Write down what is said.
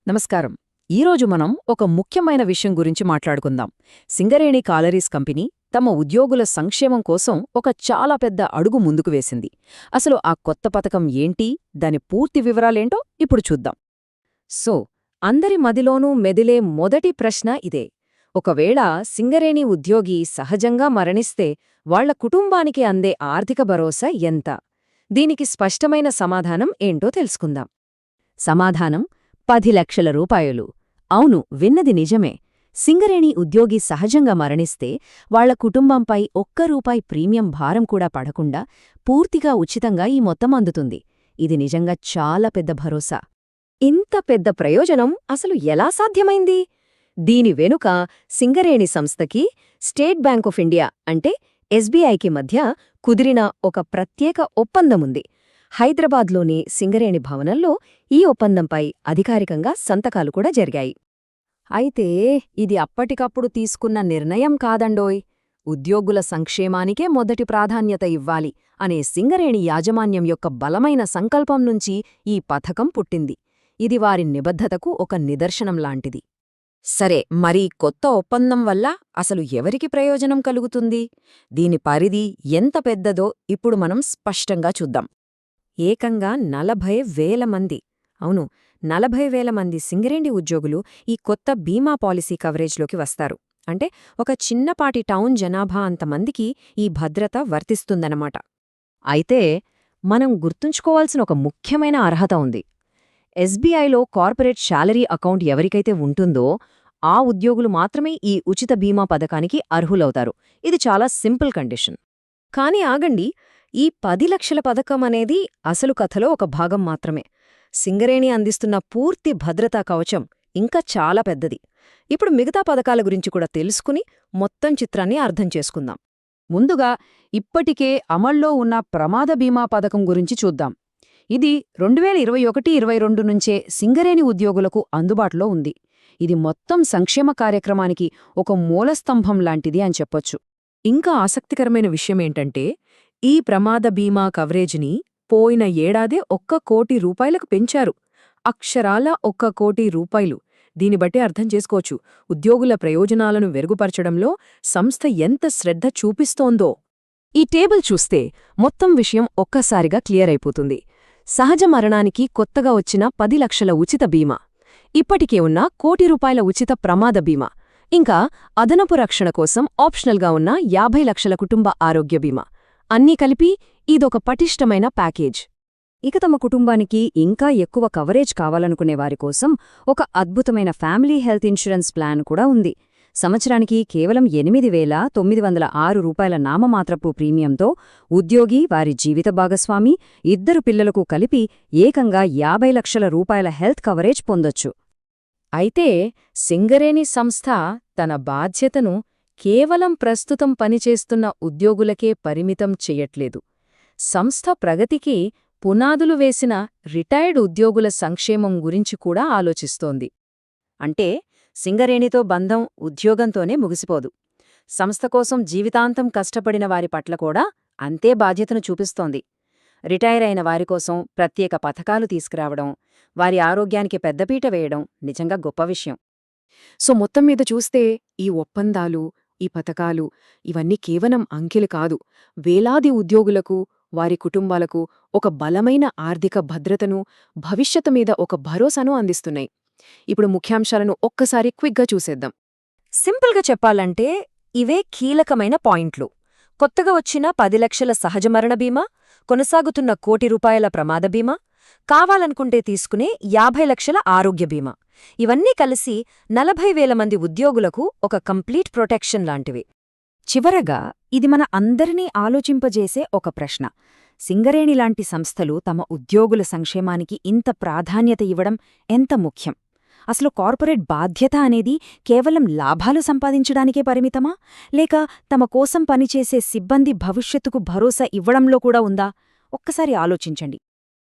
నమస్కారం. ఈరోజు మనం ఒక ముఖ్యమైన విషయం గురించి మాట్లాడుకుందాం. సింగరేణి కాలరీస్ కంపెనీ తమ ఉద్యోగుల సంక్షేమం కోసం ఒక చాలా పెద్ద అడుగు ముందుకు వేసింది. అసలు ఆ కొత్త పథకం ఏంటి, దాని పూర్తి వివరాలేంటో ఇప్పుడు చూద్దాం. సో, అందరి మదిలోనూ మెదిలే మొదటి ప్రశ్న ఇదే. ఒకవేళ సింగరేణి ఉద్యోగి సహజంగా మరణిస్తే వాళ్ల కుటుంబానికి అందే ఆర్థిక భరోసా ఎంత? దీనికి స్పష్టమైన సమాధానం ఏంటో తెలుసుకుందాం. సమాధానం 10 లక్షల రూపాయలు. అవును, విన్నది నిజమే. సింగరేణి ఉద్యోగి సహజంగా మరణిస్తే వాళ్ల కుటుంబంపై ఒక్క రూపాయి ప్రీమియం భారం కూడా పడకుండా పూర్తిగా ఉచితంగా ఈ మొత్తం అందుతుంది. ఇది నిజంగా చాలా పెద్ద భరోసా. ఇంత పెద్ద ప్రయోజనం అసలు ఎలా సాధ్యమైంది? దీని వెనుక సింగరేణి సంస్థకి స్టేట్ బ్యాంక్ ఆఫ్ ఇండియా అంటే ఎస్బీఐకి మధ్య కుదిరిన ఒక ప్రత్యేక ఒప్పందముంది. హైదరాబాద్లోని సింగరేణి భవనంలో ఈ ఒప్పందంపై అధికారికంగా సంతకాలు కూడా జరిగాయి. అయితే ఇది అప్పటికప్పుడు తీసుకున్న నిర్ణయం కాదండోయ్. ఉద్యోగుల సంక్షేమానికే మొదటి ప్రాధాన్యత ఇవ్వాలి అనే సింగరేణి యాజమాన్యం యొక్క బలమైన సంకల్పం నుంచి ఈ పథకం పుట్టింది. ఇది వారి నిబద్ధతకు ఒక నిదర్శనం లాంటిది. సరే, మరి కొత్త ఒప్పందం వల్ల అసలు ఎవరికి ప్రయోజనం కలుగుతుంది? దీని పరిధి ఎంత పెద్దదో ఇప్పుడు మనం స్పష్టంగా చూద్దాం. ఏకంగా 40,000 మంది, అవును 40,000 మంది సింగరేణి ఉద్యోగులు ఈ కొత్త బీమా పాలసీ కవరేజ్లోకి వస్తారు. అంటే ఒక చిన్నపాటి టౌన్ జనాభా అంతమందికి ఈ భద్రత వర్తిస్తుందన్నమాట. అయితే మనం గుర్తుంచుకోవాల్సిన ఒక ముఖ్యమైన అర్హత ఉంది. ఎస్బీఐలో కార్పొరేట్ శాలరీ అకౌంట్ ఎవరికైతే ఉంటుందో ఆ ఉద్యోగులు మాత్రమే ఈ ఉచిత బీమా పథకానికి అర్హులవుతారు. ఇది చాలా సింపుల్ కండిషన్. కానీ ఆగండి, ఈ 10 లక్షల పథకం అనేది అసలు కథలో ఒక భాగం మాత్రమే. సింగరేణి అందిస్తున్న పూర్తి భద్రతా కవచం ఇంకా చాలా పెద్దది. ఇప్పుడు మిగతా పథకాల గురించి కూడా తెలుసుకుని మొత్తం చిత్రాన్ని అర్థం చేసుకుందాం. ముందుగా ఇప్పటికే అమల్లో ఉన్న ప్రమాద బీమా పథకం గురించి చూద్దాం. ఇది 2021-22 నుంచే సింగరేణి ఉద్యోగులకు అందుబాటులో ఉంది. ఇది మొత్తం సంక్షేమ కార్యక్రమానికి ఒక మూలస్తంభం లాంటిది అని చెప్పొచ్చు. ఇంకా ఆసక్తికరమైన విషయమేంటంటే ఈ ప్రమాద బీమా కవరేజ్ని పోయిన ఏడాదే 1 కోటి రూపాయలకు పెంచారు. అక్షరాల 1 కోటి రూపాయలు. దీన్ని బట్టి అర్థం చేసుకోవచ్చు ఉద్యోగుల ప్రయోజనాలను వెరుగుపరచడంలో సంస్థ ఎంత శ్రద్ధ చూపిస్తోందో. ఈ టేబుల్ చూస్తే మొత్తం విషయం ఒక్కసారిగా క్లియర్ అయిపోతుంది. సహజ మరణానికి కొత్తగా వచ్చిన 10 లక్షల ఉచిత బీమా, ఇప్పటికే ఉన్న 1 కోటి రూపాయల ఉచిత ప్రమాద బీమా, ఇంకా అదనపు రక్షణ కోసం ఆప్షనల్గా ఉన్న 50 లక్షల కుటుంబ ఆరోగ్య బీమా, అన్నీ కలిపి ఇదొక పటిష్టమైన ప్యాకేజ్. ఇక తమ కుటుంబానికి ఇంకా ఎక్కువ కవరేజ్ కావాలనుకునేవారి కోసం ఒక అద్భుతమైన ఫ్యామిలీ హెల్త్ ఇన్సూరెన్స్ ప్లాన్ కూడా ఉంది. సంవత్సరానికి కేవలం 8,906 రూపాయల నామమాత్రపు ప్రీమియంతో ఉద్యోగి, వారి జీవిత భాగస్వామి, 2 పిల్లలకు కలిపి ఏకంగా 50 లక్షల రూపాయల హెల్త్ కవరేజ్ పొందొచ్చు. అయితే సింగరేణి సంస్థ తన బాధ్యతను కేవలం ప్రస్తుతం పనిచేస్తున్న ఉద్యోగులకే పరిమితం చెయ్యట్లేదు. సంస్థ ప్రగతికి పునాదులు వేసిన రిటైర్డ్ ఉద్యోగుల సంక్షేమం గురించి కూడా ఆలోచిస్తోంది. అంటే సింగరేణితో బంధం ఉద్యోగంతోనే ముగిసిపోదు. సంస్థ కోసం జీవితాంతం కష్టపడిన వారి పట్ల కూడా అంతే బాధ్యతను చూపిస్తోంది. రిటైర్ అయిన వారికోసం ప్రత్యేక పథకాలు తీసుకురావడం, వారి ఆరోగ్యానికి పెద్దపీట వేయడం నిజంగా గొప్ప విషయం. సో మొత్తం మీద చూస్తే ఈ ఒప్పందాలు, ఈ పథకాలు ఇవన్నీ కేవలం అంకెలు కాదు, వేలాది ఉద్యోగులకు, వారి కుటుంబాలకు ఒక బలమైన ఆర్థిక భద్రతను, భవిష్యత్తు మీద ఒక భరోసాను అందిస్తున్నాయి. ఇప్పుడు ముఖ్యాంశాలను ఒక్కసారి క్విక్గా చూసేద్దాం. సింపుల్గా చెప్పాలంటే ఇవే కీలకమైన పాయింట్లు. కొత్తగా వచ్చిన 10 లక్షల సహజ మరణ బీమా, కొనసాగుతున్న 1 కోటి రూపాయల ప్రమాద బీమా, కావాలనుకుంటే తీసుకునే 50 లక్షల ఆరోగ్య బీమా, ఇవన్నీ కలిసి 40,000 మంది ఉద్యోగులకు ఒక కంప్లీట్ ప్రొటెక్షన్ లాంటివి. చివరగా ఇది మన అందరినీ ఆలోచింపజేసే ఒక ప్రశ్న. సింగరేణి లాంటి సంస్థలు తమ ఉద్యోగుల సంక్షేమానికి ఇంత ప్రాధాన్యత ఇవ్వడం ఎంత ముఖ్యం? అసలు కార్పొరేట్ బాధ్యత అనేది కేవలం లాభాలు సంపాదించడానికే పరిమితమా, లేక తమ కోసం పనిచేసే సిబ్బంది భవిష్యత్తుకు భరోసా ఇవ్వడంలో కూడా ఉందా? ఒక్కసారి ఆలోచించండి.